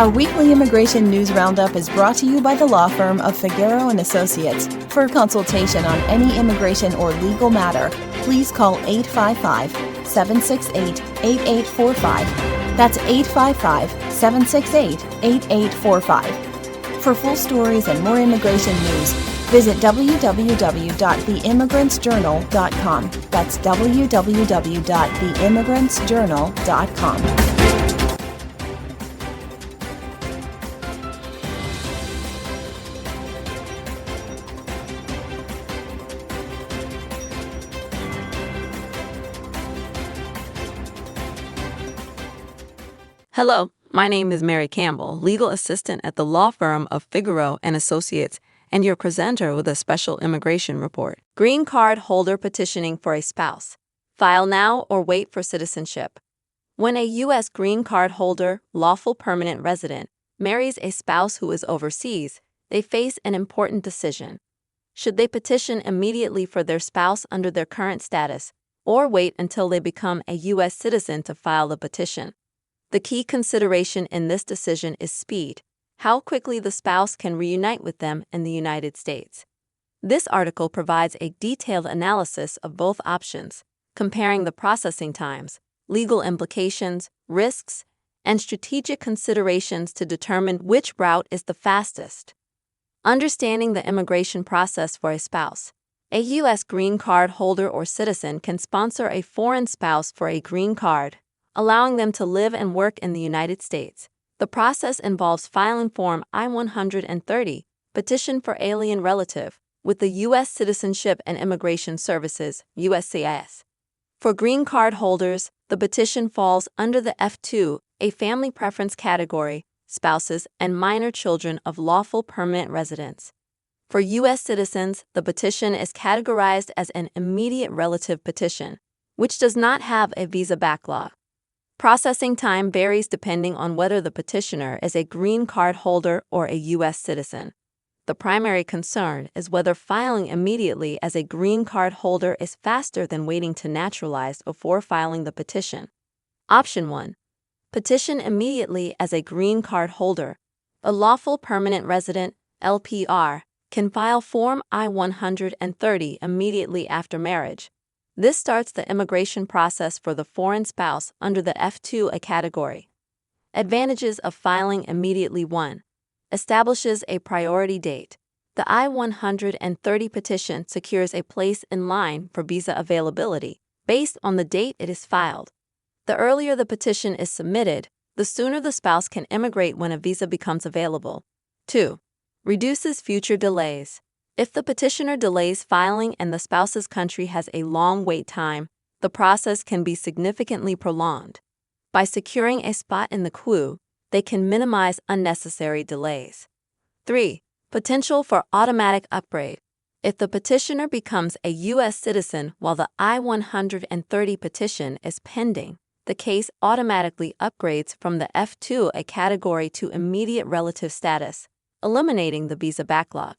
Our weekly immigration news roundup is brought to you by the law firm of Figueroa and Associates. For consultation on any immigration or legal matter, please call 855-768-8845. That's 855-768-8845. For full stories and more immigration news, visit www.theimmigrantsjournal.com. That's www.theimmigrantsjournal.com. Hello, my name is Mary Campbell, legal assistant at the law firm of Figueroa and Associates, and your presenter with a special immigration report. Green card holder petitioning for a spouse. File now or wait for citizenship. When a U.S. green card holder, lawful permanent resident, marries a spouse who is overseas, they face an important decision. Should they petition immediately for their spouse under their current status, or wait until they become a U.S. citizen to file the petition? The key consideration in this decision is speed, how quickly the spouse can reunite with them in the United States. This article provides a detailed analysis of both options, comparing the processing times, legal implications, risks, and strategic considerations to determine which route is the fastest. Understanding the immigration process for a spouse. A U.S. green card holder or citizen can sponsor a foreign spouse for a green card, allowing them to live and work in the United States. The process involves filing Form I-130, Petition for Alien Relative, with the U.S. Citizenship and Immigration Services, USCIS. For green card holders, the petition falls under the F2, a family preference category, spouses and minor children of lawful permanent residents. For U.S. citizens, the petition is categorized as an immediate relative petition, which does not have a visa backlog. Processing time varies depending on whether the petitioner is a green card holder or a U.S. citizen. The primary concern is whether filing immediately as a green card holder is faster than waiting to naturalize before filing the petition. Option 1. Petition immediately as a green card holder. A lawful permanent resident, LPR, can file Form I-130 immediately after marriage. This starts the immigration process for the foreign spouse under the F2 category. Advantages of filing immediately. 1. Establishes a priority date. The I-130 petition secures a place in line for visa availability based on the date it is filed. The earlier the petition is submitted, the sooner the spouse can immigrate when a visa becomes available. 2. Reduces future delays. If the petitioner delays filing and the spouse's country has a long wait time, the process can be significantly prolonged. By securing a spot in the queue, they can minimize unnecessary delays. 3. Potential for automatic upgrade. If the petitioner becomes a U.S. citizen while the I-130 petition is pending, the case automatically upgrades from the F2 category to immediate relative status, eliminating the visa backlog.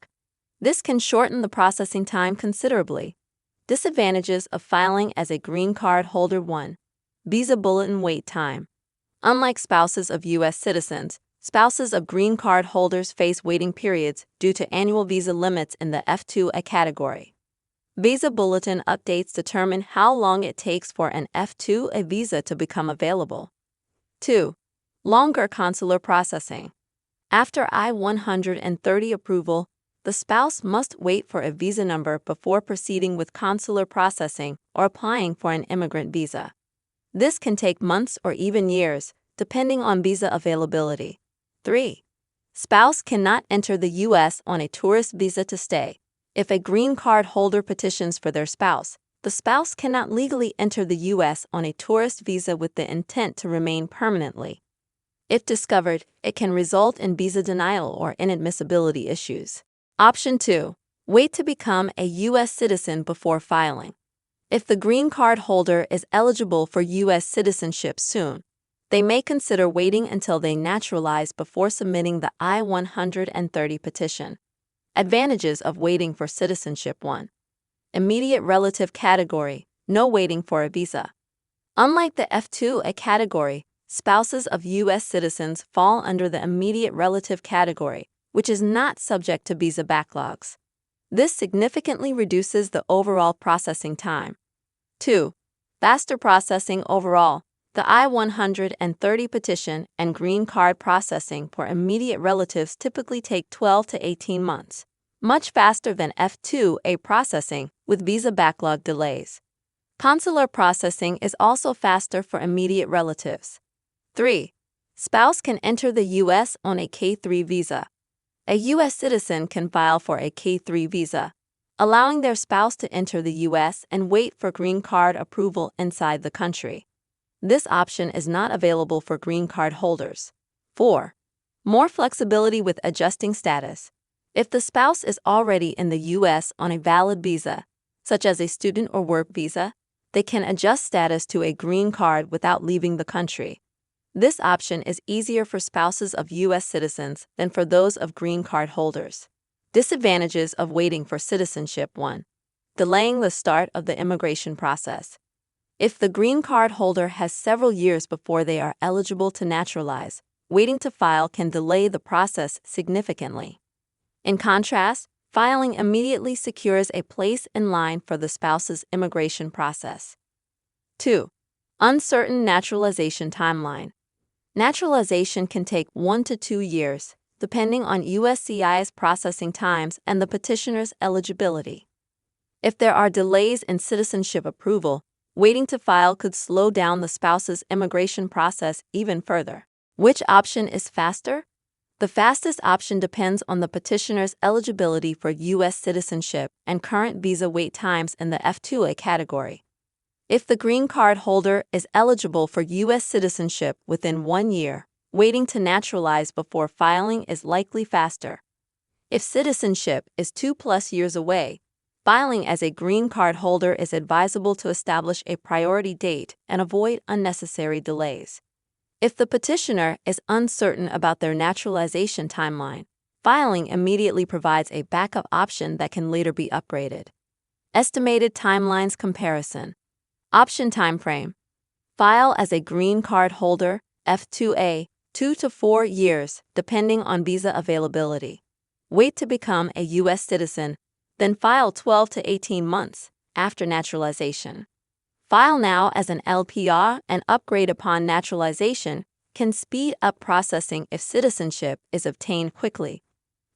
This can shorten the processing time considerably. Disadvantages of filing as a green card holder. 1. Visa bulletin wait time. Unlike spouses of U.S. citizens, spouses of green card holders face waiting periods due to annual visa limits in the F2 category. Visa bulletin updates determine how long it takes for an F2 visa to become available. 2. Longer consular processing. After I-130 approval, the spouse must wait for a visa number before proceeding with consular processing or applying for an immigrant visa. This can take months or even years, depending on visa availability. 3. Spouse cannot enter the U.S. on a tourist visa to stay. If a green card holder petitions for their spouse, the spouse cannot legally enter the U.S. on a tourist visa with the intent to remain permanently. If discovered, it can result in visa denial or inadmissibility issues. Option 2. Wait to become a U.S. citizen before filing. If the green card holder is eligible for U.S. citizenship soon, they may consider waiting until they naturalize before submitting the I-130 petition. Advantages of waiting for citizenship. 1. Immediate relative category, no waiting for a visa. Unlike the F2 category, spouses of U.S. citizens fall under the immediate relative category, which is not subject to visa backlogs. This significantly reduces the overall processing time. 2. Faster processing overall. The I-130 petition and green card processing for immediate relatives typically take 12 to 18 months, much faster than F-2A processing with visa backlog delays. Consular processing is also faster for immediate relatives. 3. Spouse can enter the U.S. on a K-3 visa. A U.S. citizen can file for a K-3 visa, allowing their spouse to enter the U.S. and wait for green card approval inside the country. This option is not available for green card holders. 4. More flexibility with adjusting status. If the spouse is already in the U.S. on a valid visa, such as a student or work visa, they can adjust status to a green card without leaving the country. This option is easier for spouses of U.S. citizens than for those of green card holders. Disadvantages of waiting for citizenship. 1. Delaying the start of the immigration process. If the green card holder has several years before they are eligible to naturalize, waiting to file can delay the process significantly. In contrast, filing immediately secures a place in line for the spouse's immigration process. 2. Uncertain naturalization timeline. Naturalization can take 1 to 2 years, depending on USCIS processing times and the petitioner's eligibility. If there are delays in citizenship approval, waiting to file could slow down the spouse's immigration process even further. Which option is faster? The fastest option depends on the petitioner's eligibility for U.S. citizenship and current visa wait times in the F-2A category. If the green card holder is eligible for U.S. citizenship within 1 year, waiting to naturalize before filing is likely faster. If citizenship is 2+ years away, filing as a green card holder is advisable to establish a priority date and avoid unnecessary delays. If the petitioner is uncertain about their naturalization timeline, filing immediately provides a backup option that can later be upgraded. Estimated timelines comparison. Option timeframe. File as a green card holder, F-2A, 2 to 4 years, depending on visa availability. Wait to become a U.S. citizen, then file 12 to 18 months after naturalization. File now as an LPR and upgrade upon naturalization can speed up processing if citizenship is obtained quickly.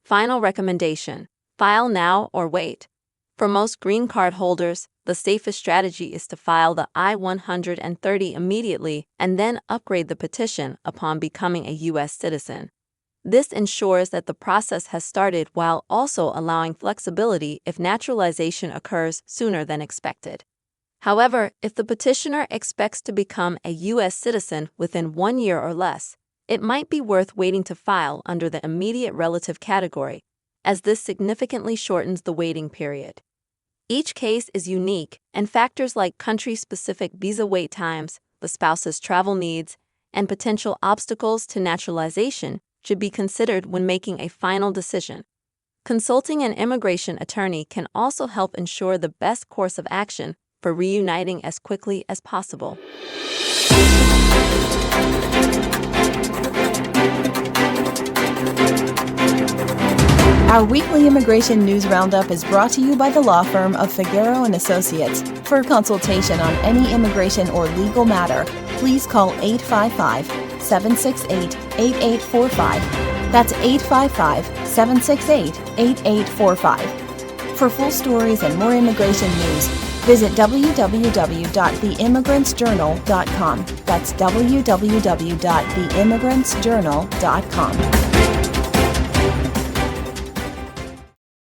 Final recommendation: file now or wait. For most green card holders, the safest strategy is to file the I-130 immediately and then upgrade the petition upon becoming a U.S. citizen. This ensures that the process has started while also allowing flexibility if naturalization occurs sooner than expected. However, if the petitioner expects to become a U.S. citizen within 1 year or less, it might be worth waiting to file under the immediate relative category, as this significantly shortens the waiting period. Each case is unique, and factors like country-specific visa wait times, the spouse's travel needs, and potential obstacles to naturalization should be considered when making a final decision. Consulting an immigration attorney can also help ensure the best course of action for reuniting as quickly as possible. Our weekly immigration news roundup is brought to you by the law firm of Figueroa & Associates. For consultation on any immigration or legal matter, please call 855-768-8845. That's 855-768-8845. For full stories and more immigration news, visit www.theimmigrantsjournal.com. That's www.theimmigrantsjournal.com.